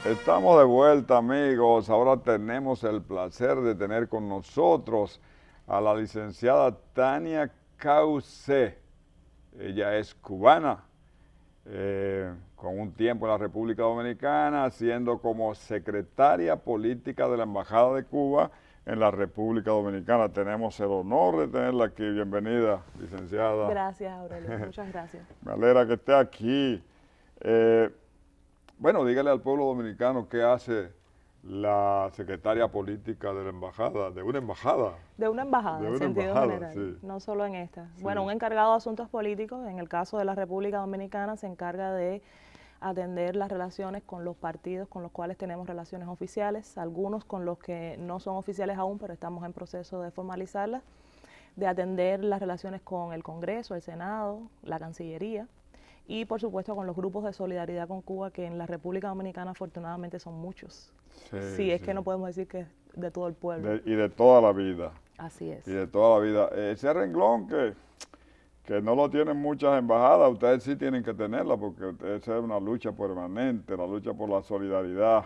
Estamos de vuelta, amigos. Ahora tenemos el placer de tener con nosotros a la licenciada Tania Cauce. Ella es cubana, con un tiempo en la República Dominicana, siendo como secretaria política de la Embajada de Cuba en la República Dominicana. Tenemos el honor de tenerla aquí. Bienvenida, licenciada. Gracias, Aurelio. Muchas gracias. Me alegra que esté aquí. Bueno, dígale al pueblo dominicano qué hace la secretaria política de la embajada, de una embajada. De una embajada, De en una sentido embajada, general, sí. no solo en esta. Sí. Bueno, un encargado de asuntos políticos, en el caso de la República Dominicana, se encarga de atender las relaciones con los partidos con los cuales tenemos relaciones oficiales, algunos con los que no son oficiales aún, pero estamos en proceso de formalizarlas, de atender las relaciones con el Congreso, el Senado, la Cancillería, y por supuesto con los grupos de solidaridad con Cuba, que en la República Dominicana afortunadamente son muchos. Sí, es que no podemos decir que es de todo el pueblo. Y de toda la vida. Así es. Y de toda la vida. Ese renglón que no lo tienen muchas embajadas, ustedes sí tienen que tenerla, porque esa es una lucha permanente, la lucha por la solidaridad,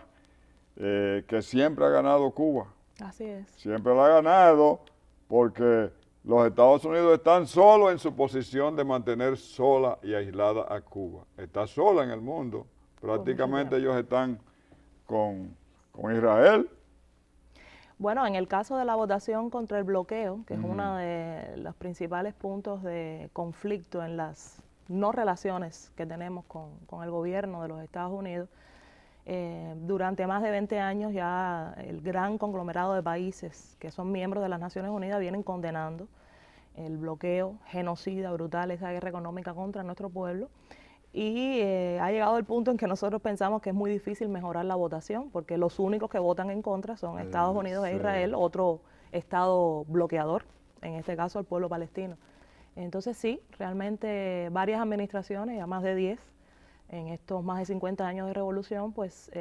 que siempre ha ganado Cuba. Así es. Siempre la ha ganado porque los Estados Unidos están solos en su posición de mantener sola y aislada a Cuba. Está sola en el mundo. Prácticamente ellos están con Israel. Bueno, en el caso de la votación contra el bloqueo, que es uno de los principales puntos de conflicto en las no relaciones que tenemos con el gobierno de los Estados Unidos, durante más de 20 años ya el gran conglomerado de países que son miembros de las Naciones Unidas vienen condenando el bloqueo genocida, brutal, esa guerra económica contra nuestro pueblo. Y ha llegado el punto en que nosotros pensamos que es muy difícil mejorar la votación, porque los únicos que votan en contra son Estados Unidos e Israel, otro estado bloqueador, en este caso el pueblo palestino. Entonces sí, realmente varias administraciones, ya más de 10, en estos más de 50 años de revolución, pues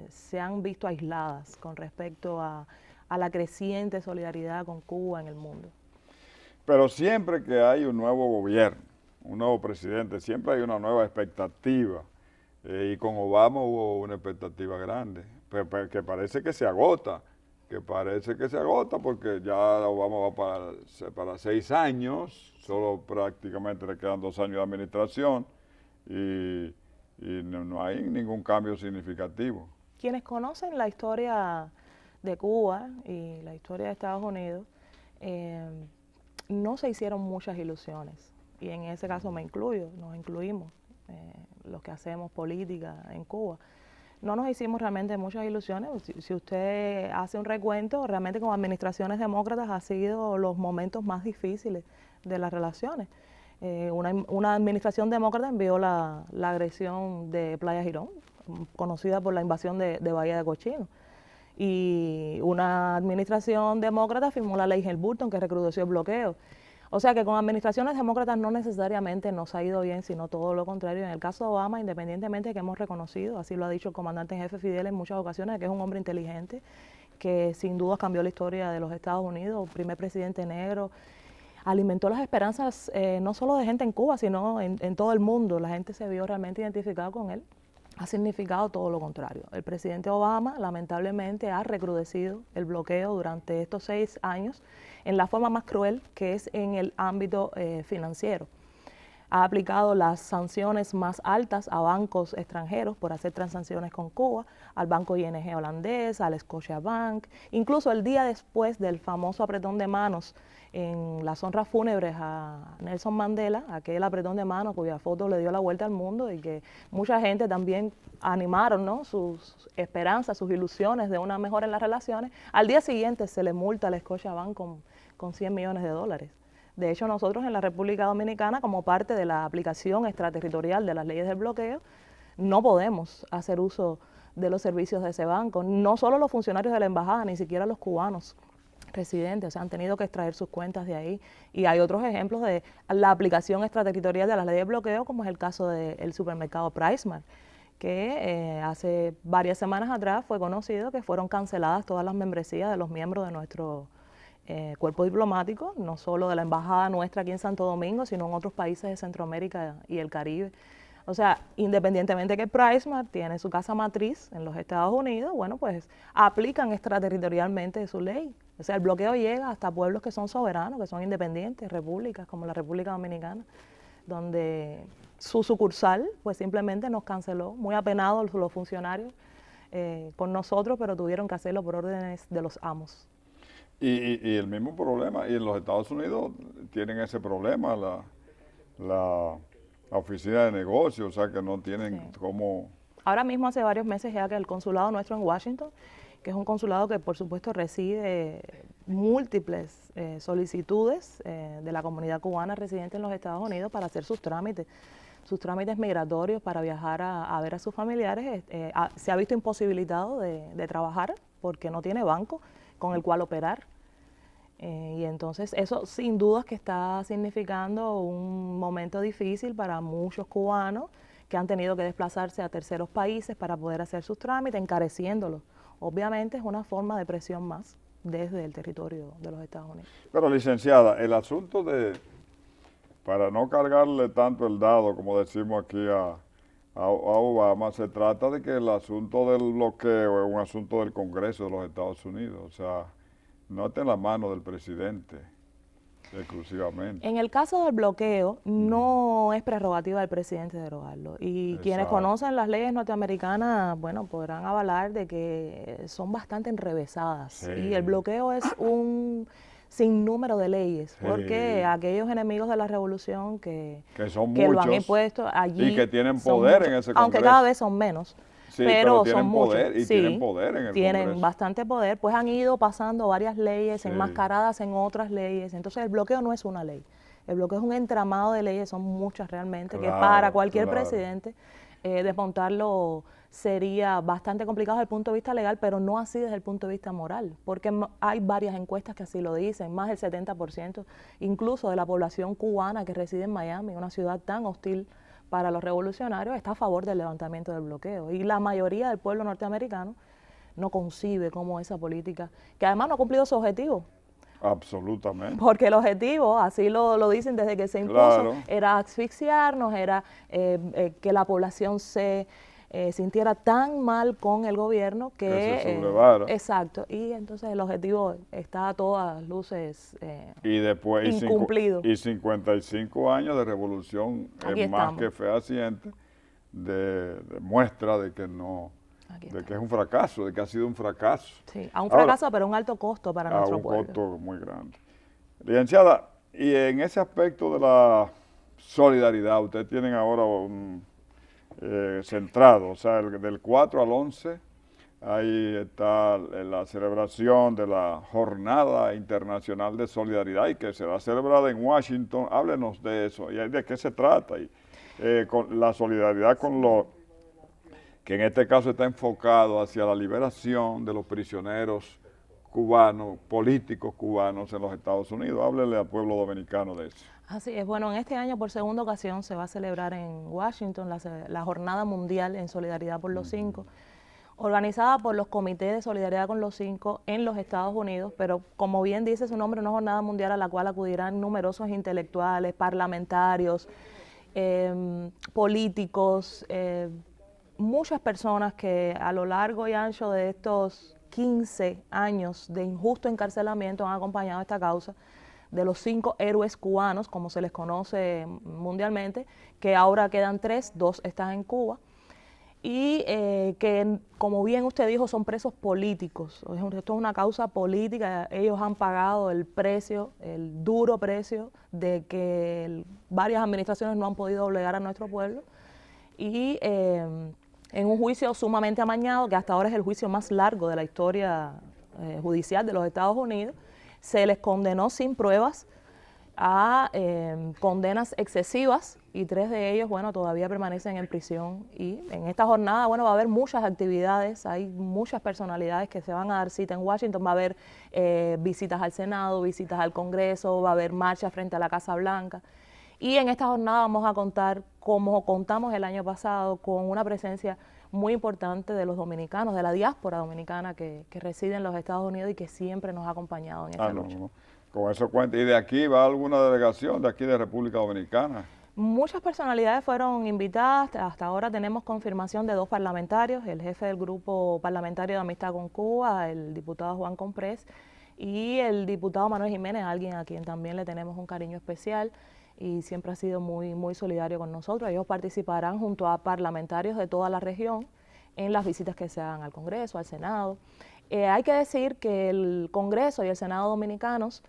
se han visto aisladas con respecto a la creciente solidaridad con Cuba en el mundo. Pero siempre que hay un nuevo gobierno, un nuevo presidente, siempre hay una nueva expectativa. Y con Obama hubo una expectativa grande, pero que parece que se agota, porque ya Obama va para 6 años, solo prácticamente le quedan 2 años de administración y no hay ningún cambio significativo. Quienes conocen la historia de Cuba y la historia de Estados Unidos, no se hicieron muchas ilusiones. Y en ese caso me incluyo, nos incluimos, los que hacemos política en Cuba. No nos hicimos realmente muchas ilusiones. Si usted hace un recuento, realmente con administraciones demócratas ha sido los momentos más difíciles de las relaciones. Una administración demócrata envió la agresión de Playa Girón, conocida por la invasión de Bahía de Cochinos. Y una administración demócrata firmó la ley Helms-Burton que recrudeció el bloqueo. O sea que con administraciones demócratas no necesariamente nos ha ido bien, sino todo lo contrario. En el caso de Obama, independientemente de que hemos reconocido, así lo ha dicho el comandante en jefe Fidel en muchas ocasiones, que es un hombre inteligente, que sin duda cambió la historia de los Estados Unidos, primer presidente negro, alimentó las esperanzas no solo de gente en Cuba, sino en todo el mundo. La gente se vio realmente identificada con él. Ha significado todo lo contrario. El presidente Obama lamentablemente ha recrudecido el bloqueo durante estos 6 años en la forma más cruel, que es en el ámbito financiero. Ha aplicado las sanciones más altas a bancos extranjeros por hacer transacciones con Cuba, al banco ING holandés, al Scotiabank, incluso el día después del famoso apretón de manos en las honras fúnebres a Nelson Mandela, aquel apretón de manos cuya foto le dio la vuelta al mundo y que mucha gente también animaron, ¿no?, sus esperanzas, sus ilusiones de una mejora en las relaciones. Al día siguiente se le multa al Scotiabank con $100 millones. De hecho, nosotros en la República Dominicana, como parte de la aplicación extraterritorial de las leyes del bloqueo, no podemos hacer uso de los servicios de ese banco. No solo los funcionarios de la embajada, ni siquiera los cubanos residentes, o sea, han tenido que extraer sus cuentas de ahí. Y hay otros ejemplos de la aplicación extraterritorial de las leyes de bloqueo, como es el caso del supermercado PriceMart, que hace varias semanas atrás fue conocido que fueron canceladas todas las membresías de los miembros de nuestro cuerpo diplomático, no solo de la embajada nuestra aquí en Santo Domingo, sino en otros países de Centroamérica y el Caribe. O sea, independientemente que PriceSmart tiene su casa matriz en los Estados Unidos, bueno, pues aplican extraterritorialmente su ley. O sea, el bloqueo llega hasta pueblos que son soberanos, que son independientes, repúblicas, como la República Dominicana, donde su sucursal, pues simplemente nos canceló, muy apenados los funcionarios con nosotros, pero tuvieron que hacerlo por órdenes de los amos. Y el mismo problema, y en los Estados Unidos tienen ese problema, la oficina de negocios, o sea que no tienen cómo... Ahora mismo hace varios meses ya que el consulado nuestro en Washington, que es un consulado que por supuesto recibe múltiples solicitudes de la comunidad cubana residente en los Estados Unidos para hacer sus trámites migratorios para viajar a ver a sus familiares, se ha visto imposibilitado de trabajar porque no tiene banco con el cual operar. Y entonces eso sin dudas que está significando un momento difícil para muchos cubanos que han tenido que desplazarse a terceros países para poder hacer sus trámites, encareciéndolos. Obviamente es una forma de presión más desde el territorio de los Estados Unidos. Pero licenciada, el asunto para no cargarle tanto el dado, como decimos aquí a Obama, se trata de que el asunto del bloqueo es un asunto del Congreso de los Estados Unidos, o sea, no está en la mano del presidente exclusivamente. En el caso del bloqueo, no es prerrogativa del presidente derogarlo. Y quienes conocen las leyes norteamericanas, bueno, podrán avalar de que son bastante enrevesadas. Sí. Y el bloqueo es un sinnúmero de leyes, porque aquellos enemigos de la revolución que son que lo han muchos, impuesto allí y que tienen poder en ese Congreso. Aunque cada vez son menos. Sí, pero tienen son poder, muchos. y tienen poder en el tienen Congreso. bastante poder, pues han ido pasando varias leyes Sí. enmascaradas en otras leyes. Entonces el bloqueo no es una ley. El bloqueo es un entramado de leyes, son muchas realmente, que para cualquier presidente desmontarlo sería bastante complicado desde el punto de vista legal, pero no así desde el punto de vista moral, porque hay varias encuestas que así lo dicen, más del 70% incluso de la población cubana que reside en Miami, una ciudad tan hostil para los revolucionarios, está a favor del levantamiento del bloqueo. Y la mayoría del pueblo norteamericano no concibe cómo esa política, que además no ha cumplido su objetivo. Absolutamente. Porque el objetivo, así lo dicen desde que se impuso, era asfixiarnos, era que la población se sintiera tan mal con el gobierno que se sublevara. Exacto, y entonces el objetivo está a todas luces y después incumplido. Y 55 años de revolución es más que fehaciente de muestra de que no, de que es un fracaso, de que ha sido un fracaso. Sí, a un fracaso, pero a un alto costo para nuestro pueblo. A un costo muy grande. Licenciada, y en ese aspecto de la solidaridad, ustedes tienen ahora un centrado, o sea, del 4 al 11, ahí está la celebración de la Jornada Internacional de Solidaridad y que será celebrada en Washington. Háblenos de eso y de qué se trata, y con la solidaridad con lo que en este caso está enfocado hacia la liberación de los prisioneros cubanos, políticos cubanos en los Estados Unidos. Háblele al pueblo dominicano de eso. Así es, bueno, en este año por segunda ocasión se va a celebrar en Washington la Jornada Mundial en Solidaridad por los 5, organizada por los comités de solidaridad con los 5 en los Estados Unidos, pero como bien dice su nombre, una jornada mundial a la cual acudirán numerosos intelectuales, parlamentarios, políticos, muchas personas que a lo largo y ancho de estos 15 años de injusto encarcelamiento han acompañado esta causa de los 5 héroes cubanos, como se les conoce mundialmente, que ahora quedan 3, 2 están en Cuba, y que, como bien usted dijo, son presos políticos. Esto es una causa política. Ellos han pagado el precio, el duro precio de que varias administraciones no han podido obligar a nuestro pueblo, y en un juicio sumamente amañado, que hasta ahora es el juicio más largo de la historia judicial de los Estados Unidos, se les condenó sin pruebas a condenas excesivas, y 3 de ellos, bueno, todavía permanecen en prisión. Y en esta jornada, bueno, va a haber muchas actividades, hay muchas personalidades que se van a dar cita en Washington, va a haber visitas al Senado, visitas al Congreso, va a haber marchas frente a la Casa Blanca. Y en esta jornada vamos a contar, como contamos el año pasado, con una presencia muy importante de los dominicanos, de la diáspora dominicana que reside en los Estados Unidos y que siempre nos ha acompañado en esta lucha. Con eso cuenta. ¿Y de aquí va alguna delegación de aquí de República Dominicana? Muchas personalidades fueron invitadas, hasta ahora tenemos confirmación de 2 parlamentarios, el jefe del grupo parlamentario de Amistad con Cuba, el diputado Juan Comprés, y el diputado Manuel Jiménez, alguien a quien también le tenemos un cariño especial y siempre ha sido muy solidario con nosotros. Ellos participarán junto a parlamentarios de toda la región en las visitas que se hagan al Congreso, al Senado. Hay que decir que el Congreso y el Senado dominicanos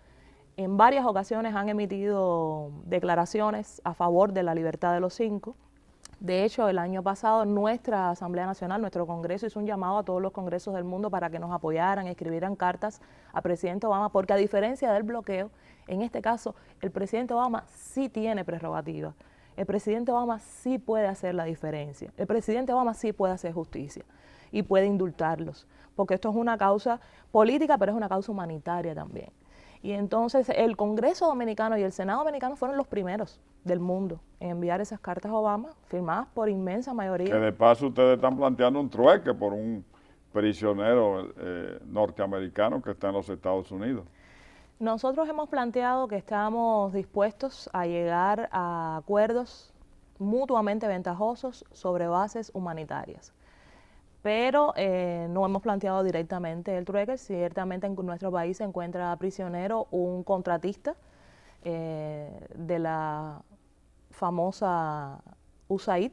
en varias ocasiones han emitido declaraciones a favor de la libertad de los 5. De hecho, el año pasado nuestra Asamblea Nacional, nuestro Congreso, hizo un llamado a todos los congresos del mundo para que nos apoyaran, escribieran cartas al presidente Obama, porque a diferencia del bloqueo, en este caso el presidente Obama sí tiene prerrogativa. El presidente Obama sí puede hacer la diferencia. El presidente Obama sí puede hacer justicia y puede indultarlos, porque esto es una causa política, pero es una causa humanitaria también. Y entonces el Congreso Dominicano y el Senado Dominicano fueron los primeros del mundo en enviar esas cartas a Obama, firmadas por inmensa mayoría. Que de paso ustedes están planteando un trueque por un prisionero norteamericano que está en los Estados Unidos. Nosotros hemos planteado que estamos dispuestos a llegar a acuerdos mutuamente ventajosos sobre bases humanitarias. Pero no hemos planteado directamente el trueque. Ciertamente en nuestro país se encuentra prisionero un contratista de la famosa USAID,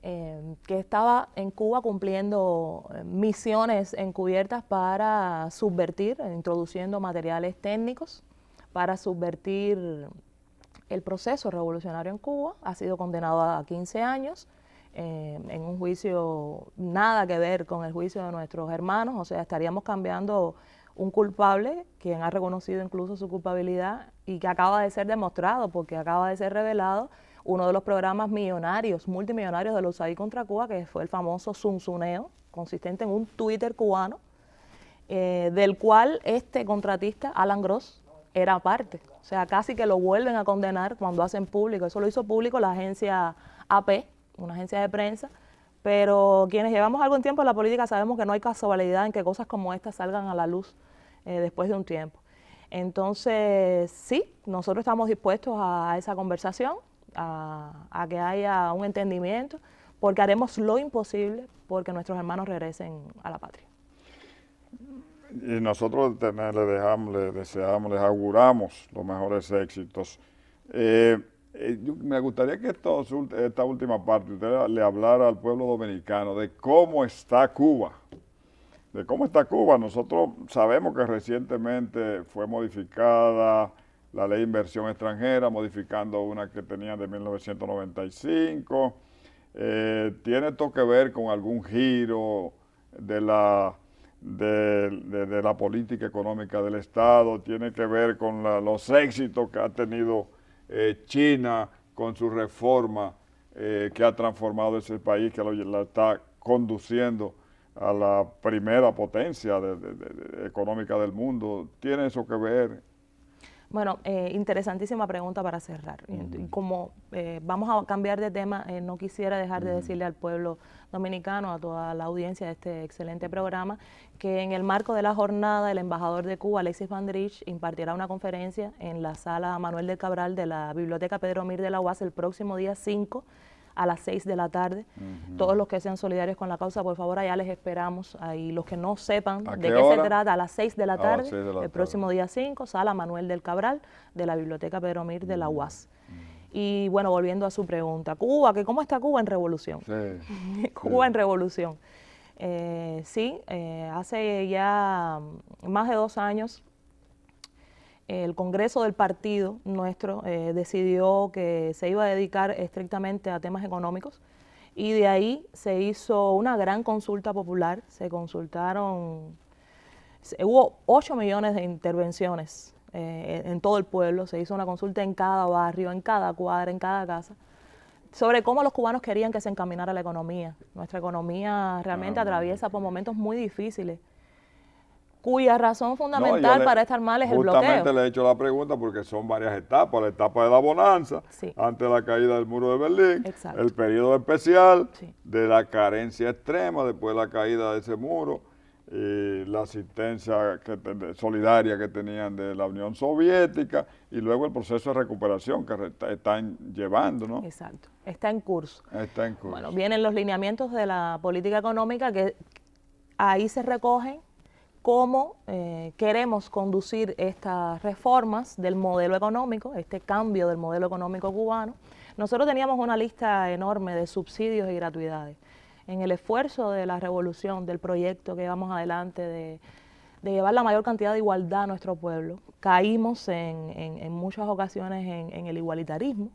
que estaba en Cuba cumpliendo misiones encubiertas para subvertir, introduciendo materiales técnicos para subvertir el proceso revolucionario en Cuba. Ha sido condenado a 15 años. En un juicio nada que ver con el juicio de nuestros hermanos, o sea, estaríamos cambiando un culpable, quien ha reconocido incluso su culpabilidad y que acaba de ser demostrado, porque acaba de ser revelado uno de los programas millonarios, multimillonarios de la USAID contra Cuba, que fue el famoso zunzuneo, consistente en un Twitter cubano, del cual este contratista, Alan Gross, era parte. O sea, casi que lo vuelven a condenar cuando hacen público. Eso lo hizo público la agencia AP, una agencia de prensa, pero quienes llevamos algún tiempo en la política sabemos que no hay casualidad en que cosas como estas salgan a la luz después de un tiempo. Entonces, sí, nosotros estamos dispuestos a esa conversación, a que haya un entendimiento, porque haremos lo imposible porque nuestros hermanos regresen a la patria. Y nosotros les deseamos, les auguramos los mejores éxitos. Me gustaría que esta última parte usted le hablara al pueblo dominicano de cómo está Cuba. De cómo está Cuba. Nosotros sabemos que recientemente fue modificada la ley de inversión extranjera, modificando una que tenía de 1995. ¿Tiene esto que ver con algún giro de la política económica del Estado? ¿Tiene que ver con los éxitos que ha tenido China con su reforma que ha transformado ese país, que la está conduciendo a la primera potencia económica del mundo? ¿Tiene eso que ver? Bueno, interesantísima pregunta para cerrar. Y como vamos a cambiar de tema, no quisiera dejar de decirle al pueblo dominicano, a toda la audiencia de este excelente programa, que en el marco de la jornada el embajador de Cuba, Alexis Van der Rijch, impartirá una conferencia en la sala Manuel del Cabral de la Biblioteca Pedro Mir de la UAS el próximo día 5 a las 6 de la tarde. Todos los que sean solidarios con la causa, por favor, allá les esperamos. Ahí los que no sepan de qué se trata, a las 6 de la tarde, el próximo día 5, sala Manuel del Cabral de la Biblioteca Pedro Mir de la UAS. Y bueno, volviendo a su pregunta, Cuba, ¿cómo está Cuba en revolución? Sí. Cuba en revolución. Hace ya más de 2 años el Congreso del partido nuestro decidió que se iba a dedicar estrictamente a temas económicos y de ahí se hizo una gran consulta popular. Hubo 8 millones de intervenciones en todo el pueblo, se hizo una consulta en cada barrio, en cada cuadra, en cada casa, sobre cómo los cubanos querían que se encaminara la economía. Nuestra economía realmente atraviesa por momentos muy difíciles, cuya razón fundamental para estar mal es el bloqueo. Justamente le he hecho la pregunta porque son varias etapas. La etapa de la bonanza, antes de la caída del muro de Berlín, el periodo especial de la carencia extrema después de la caída de ese muro, y la asistencia solidaria que tenían de la Unión Soviética y luego el proceso de recuperación que están llevando, ¿no? Exacto, está en curso. Está en curso. Bueno, vienen los lineamientos de la política económica que ahí se recogen cómo queremos conducir estas reformas del modelo económico, este cambio del modelo económico cubano. Nosotros teníamos una lista enorme de subsidios y gratuidades. En el esfuerzo de la revolución, del proyecto que llevamos adelante de llevar la mayor cantidad de igualdad a nuestro pueblo, caímos en muchas ocasiones en el igualitarismo.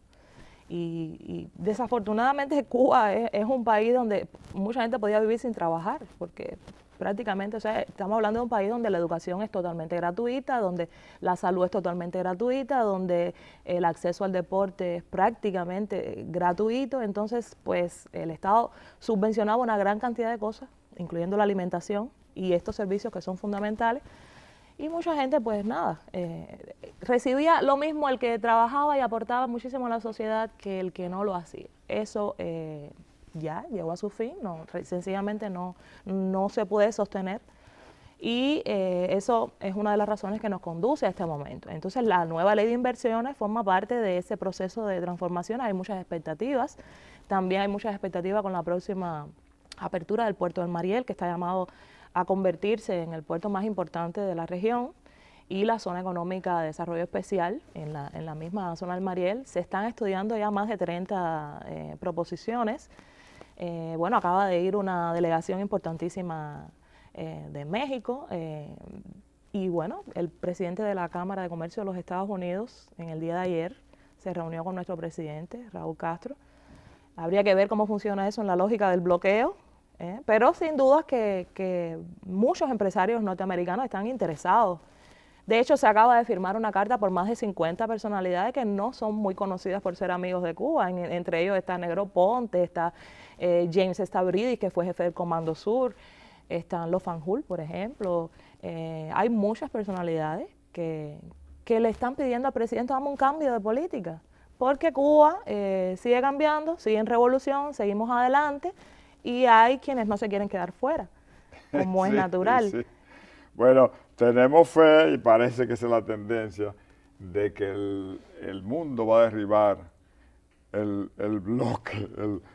Y desafortunadamente Cuba es un país donde mucha gente podía vivir sin trabajar, porque prácticamente, o sea, estamos hablando de un país donde la educación es totalmente gratuita, donde la salud es totalmente gratuita, donde el acceso al deporte es prácticamente gratuito. Entonces, pues el Estado subvencionaba una gran cantidad de cosas, incluyendo la alimentación y estos servicios que son fundamentales. Y mucha gente, pues nada, recibía lo mismo el que trabajaba y aportaba muchísimo a la sociedad que el que no lo hacía. Eso ya llegó a su fin, sencillamente no se puede sostener. Y eso es una de las razones que nos conduce a este momento. Entonces, la nueva ley de inversiones forma parte de ese proceso de transformación. Hay muchas expectativas. También hay muchas expectativas con la próxima apertura del puerto del Mariel, que está llamado a convertirse en el puerto más importante de la región, y la zona económica de desarrollo especial en la misma zona del Mariel. Se están estudiando ya más de 30 proposiciones. Bueno, acaba de ir una delegación importantísima de México, y bueno, el presidente de la Cámara de Comercio de los Estados Unidos en el día de ayer se reunió con nuestro presidente, Raúl Castro. Habría que ver cómo funciona eso en la lógica del bloqueo, pero sin duda que muchos empresarios norteamericanos están interesados. De hecho, se acaba de firmar una carta por más de 50 personalidades que no son muy conocidas por ser amigos de Cuba. Entre ellos está Negro Ponte, está James Stavridis, que fue jefe del Comando Sur, están los Fanjul, por ejemplo. Hay muchas personalidades que le están pidiendo al presidente, dame un cambio de política, porque Cuba sigue cambiando, sigue en revolución, seguimos adelante, y hay quienes no se quieren quedar fuera, como es natural. Sí. Bueno, tenemos fe y parece que esa es la tendencia de que el mundo va a derribar el bloque,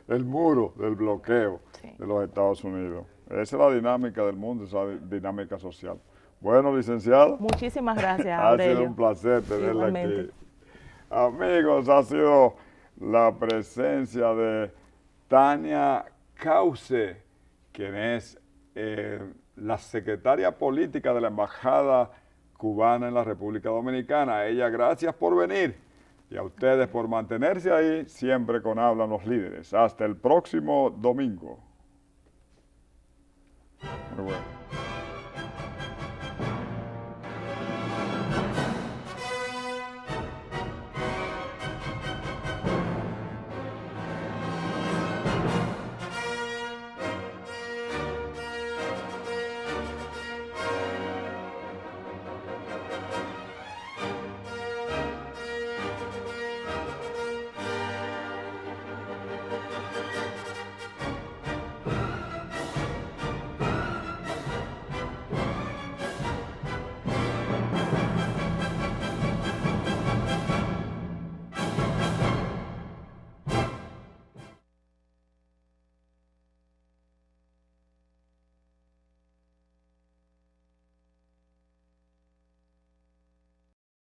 el muro del bloqueo de los Estados Unidos. Esa es la dinámica del mundo, esa dinámica social. Bueno, licenciado. Muchísimas gracias, Ha Aurelio. sido un placer tenerla Igualmente. aquí. Amigos, ha sido la presencia de Tania Cauce, quien es la secretaria política de la Embajada Cubana en la República Dominicana. A ella, gracias por venir, y a ustedes por mantenerse ahí siempre con Hablan los Líderes. Hasta el próximo domingo. Muy bueno.